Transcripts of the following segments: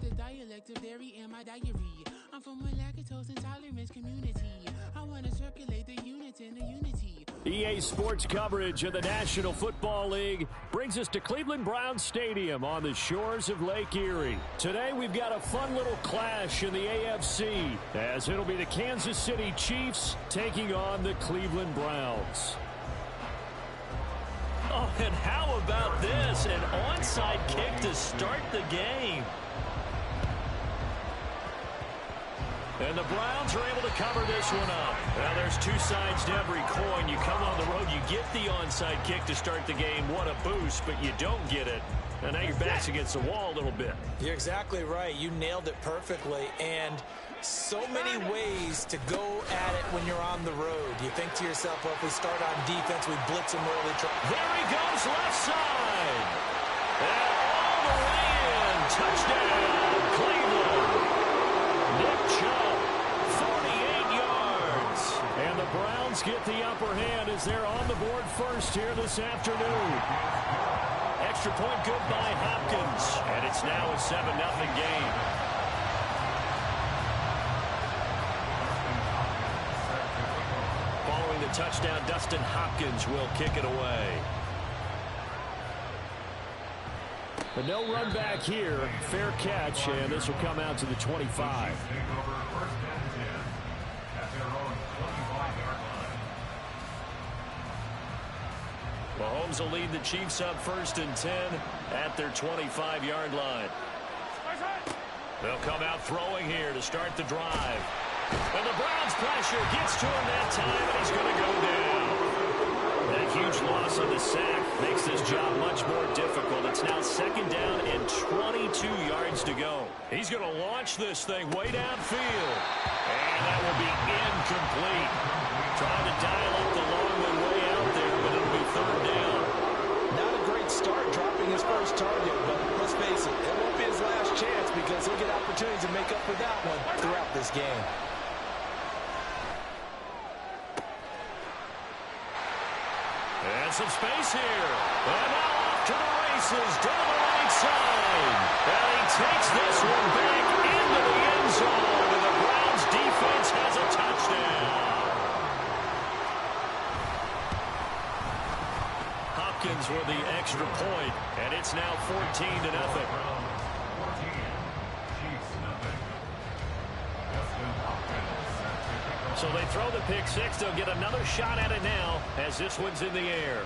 the dialect of dairy in my diary. I'm from a lactose intolerance community. I want to circulate the units in the unity. EA Sports coverage of the National Football League brings us to Cleveland Browns Stadium on the shores of Lake Erie. Today we've got a fun little clash in the AFC, as it'll be the Kansas City Chiefs taking on the Cleveland Browns. Oh, and how about this? An onside kick to start the game. And the Browns are able to cover this one up. Now, there's two sides to every coin. You come on the road, you get the onside kick to start the game. What a boost, but you don't get it. And now your back's against the wall a little bit. You're exactly right. You nailed it perfectly. And so many ways to go at it when you're on the road. You think to yourself, well, if we start on defense, we blitz them early. There he goes, left side. And all the way in. Touchdown, Cleveland. Nick Chubb, 48 yards. And the Browns get the upper hand as they're on the board first here this afternoon. Extra point good by Hopkins. And it's now a 7-0 game. Following the touchdown, Dustin Hopkins will kick it away. But no run back here. Fair catch, and this will come out to the 25. Mahomes will lead the Chiefs up 1st and 10 at their 25-yard line. They'll come out throwing here to start the drive. And the Browns pressure gets to him that time, and he's going to go down. That huge loss on the sack makes this job much more difficult. It's now 2nd down and 22 yards to go. He's going to launch this thing way downfield. And that will be incomplete. Trying to dial up the long way out there, but it'll be 3rd down. Not a great start dropping his first target, but let's face it, it won't be his last chance because he'll get opportunities to make up for that one throughout this game. And some space here. And now off to the races, down the right side. And he takes this one back into the end zone. And the Browns defense has a touchdown. Hopkins with the extra point. And it's now 14-0. So they throw the pick six. They'll get another shot at it now as this one's in the air.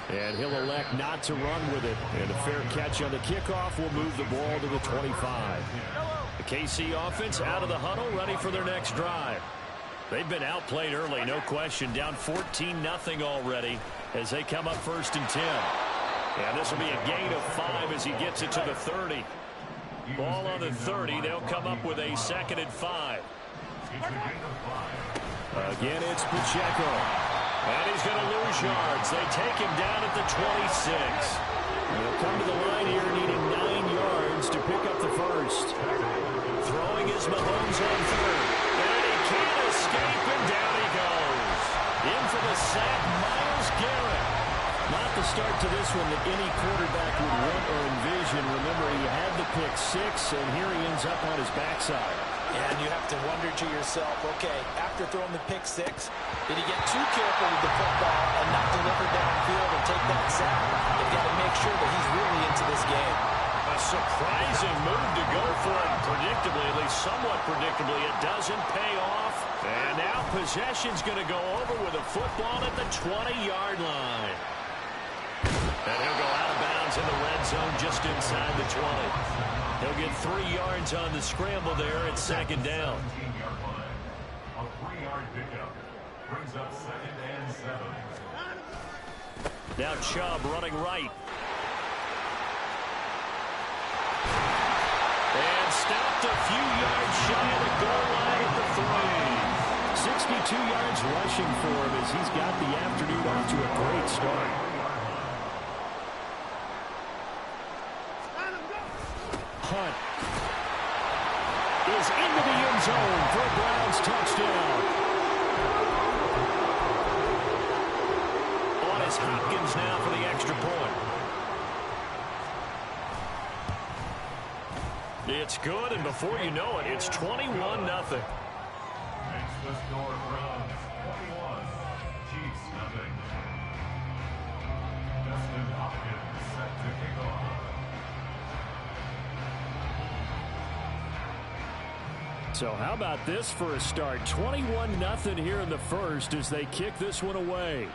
And he'll elect not to run with it. And a fair catch on the kickoff will move the ball to the 25. The KC offense out of the huddle, ready for their next drive. They've been outplayed early, no question. Down 14-0 already as they come up 1st and 10. And this will be a gain of 5 as he gets it to the 30. Ball on the 30. They'll come up with a 2nd and 5. Again, it's Pacheco. And he's going to lose yards. They take him down at the 26. He'll come to the line here needing 9 yards to pick up the first. Throwing is Mahomes on 3rd. And he can't escape, and down he goes. In for the sack, Myles Garrett. Not the start to this one that any quarterback would want or envision. Remember, he had the pick six, and here he ends up on his backside. And you have to wonder to yourself, okay, after throwing the pick six, did he get too careful with the football and not deliver downfield and take that sack? They've got to make sure that he's really into this game. A surprising move to go for it predictably, at least somewhat predictably. It doesn't pay off. And now possession's going to go over with a football at the 20-yard line. And he'll go out of bounds in the red zone just inside the 20. He'll get 3 yards on the scramble there at 2nd down. A 3-yard pickup brings up 2nd and 7. Now Chubb running right. And stopped a few yards shy of the goal line at the 3. 62 yards rushing for him as he's got the afternoon off to a great start. Hunt is into the end zone for a Browns touchdown. On is Hopkins now for the extra point. good, and before you know it, it's 21-0. Makes the score Browns 21, Chiefs nothing. Justin Hopkins set to kick off. So how about this for a start? 21-0 here in the first as they kick this one away.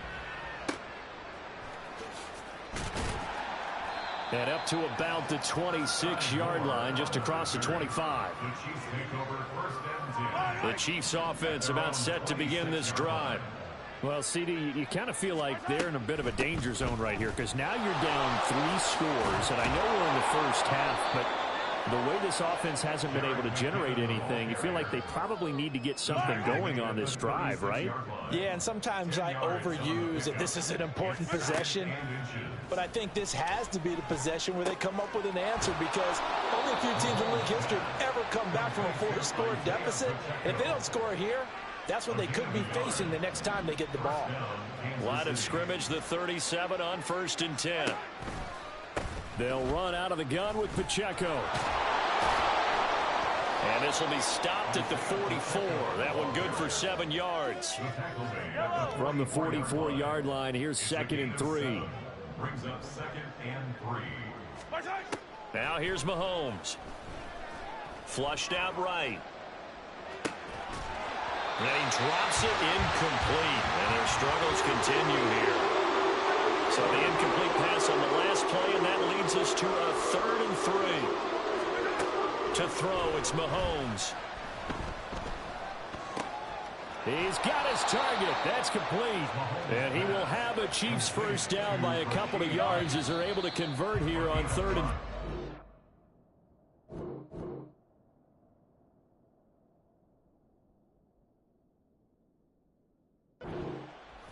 And up to about the 26-yard line, just across the 25. The Chiefs take over first and 10. The Chiefs offense about set to begin this drive. Well, CD, you kind of feel like they're in a bit of a danger zone right here because now you're down 3 scores, and I know we're in the first half, but the way this offense hasn't been able to generate anything, you feel like they probably need to get something going on this drive, right? Yeah, and sometimes I overuse that this is an important possession, but I think this has to be the possession where they come up with an answer because only a few teams in league history have ever come back from a 4-score deficit. If they don't score here, that's what they could be facing the next time they get the ball. Line of scrimmage, the 37 on first and 10. They'll run out of the gun with Pacheco. And this will be stopped at the 44. That one good for 7 yards. From the 44-yard line, here's 2nd and 3. Brings up 2nd and 3. Now here's Mahomes. Flushed out right. And he drops it incomplete. And their struggles continue here. So the incomplete pass on the last play, and that leads us to a 3rd and 3. To throw, it's Mahomes. He's got his target. That's complete. And he will have a Chiefs first down by a couple of yards as they're able to convert here on 3rd and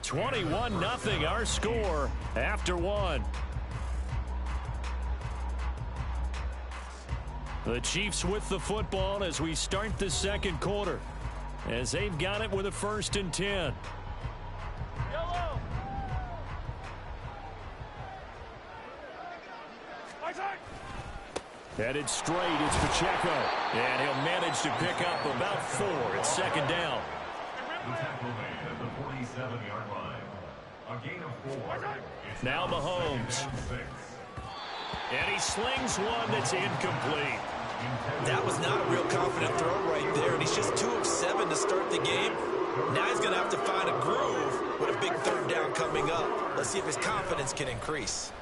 21-0 our score after 1. The Chiefs with the football as we start the second quarter, as they've got it with a 1st and 10. headed straight. It's Pacheco. And he'll manage to pick up about 4. It's 2nd down. The tackle made at the 47-yard line. A gain of 4. It's Now Mahomes. And he slings one that's incomplete. That was not a real confident throw right there, and he's just 2 of 7 to start the game. Now he's going to have to find a groove with a big 3rd down coming up. Let's see if his confidence can increase.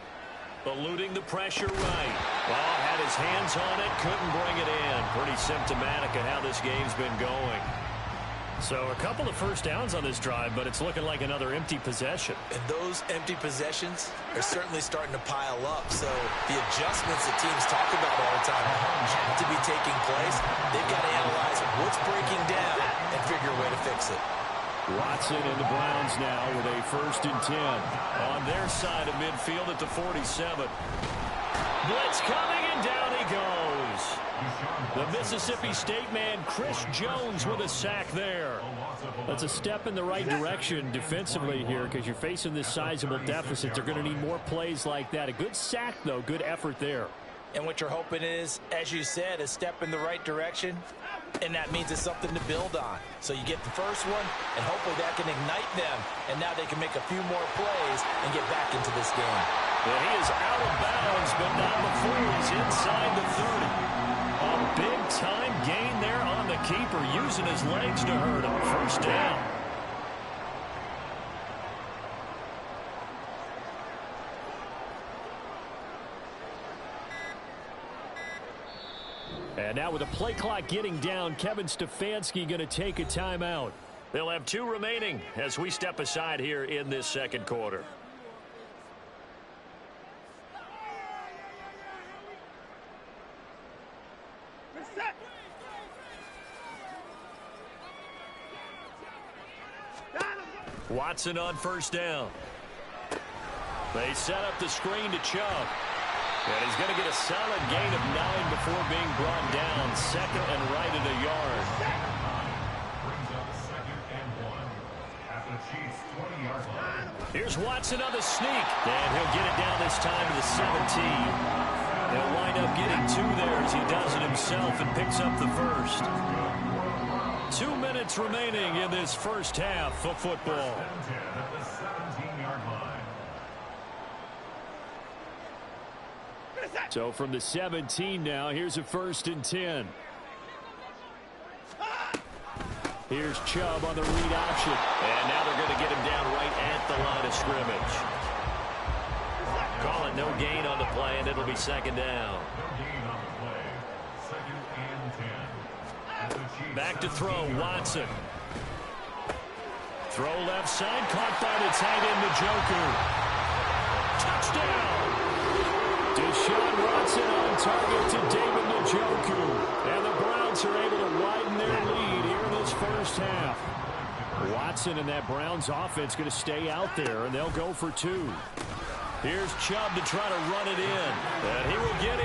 Eluding the pressure right. Well, had his hands on it, couldn't bring it in. Pretty symptomatic of how this game's been going. So a couple of first downs on this drive, but it's looking like another empty possession. And those empty possessions are certainly starting to pile up. So the adjustments that teams talk about all the time have to be taking place. They've got to analyze what's breaking down and figure a way to fix it. Watson and the Browns now with a 1st and 10. On their side of midfield at the 47. Blitz coming, and down he goes. The Mississippi State man, Chris Jones, with a sack there. That's a step in the right direction defensively here because you're facing this sizable deficit. They're going to need more plays like that. A good sack, though. Good effort there. And what you're hoping is, as you said, a step in the right direction, and that means it's something to build on. So you get the first one, and hopefully that can ignite them, and now they can make a few more plays and get back into this game. Well, he is out of bounds, but not before he's inside the 30. A big-time gain there on the keeper, using his legs to hurt him. First down. And now with the play clock getting down, Kevin Stefanski going to take a timeout. They'll have 2 remaining as we step aside here in this second quarter. Watson on first down. They set up the screen to Chubb. And he's going to get a solid gain of 9 before being brought down. 2nd and right at a yard. Brings up 2nd and 1 at the Chiefs' 20-yard line. Here's Watson on the sneak. And he'll get it down this time to the 17. He'll wind up getting 2 there as he does it himself and picks up the first. 2 minutes remaining in this first half of football. At the 17-yard line. So from the 17 now, here's a 1st and 10. Here's Chubb on the read option. And now they're going to get him down right at the line of scrimmage. Call it no gain on the play, and it'll be 2nd down. No gain on the play. 2nd and 10. At the Chiefs. Back to throw, Watson. Throw left side, caught by the tight end, Njoku. Touchdown! Deshaun Watson on target to David Njoku. And the Browns are able to widen their lead here in this first half. Watson and that Browns offense going to stay out there, and they'll go for 2. Here's Chubb to try to run it in. And he will get it.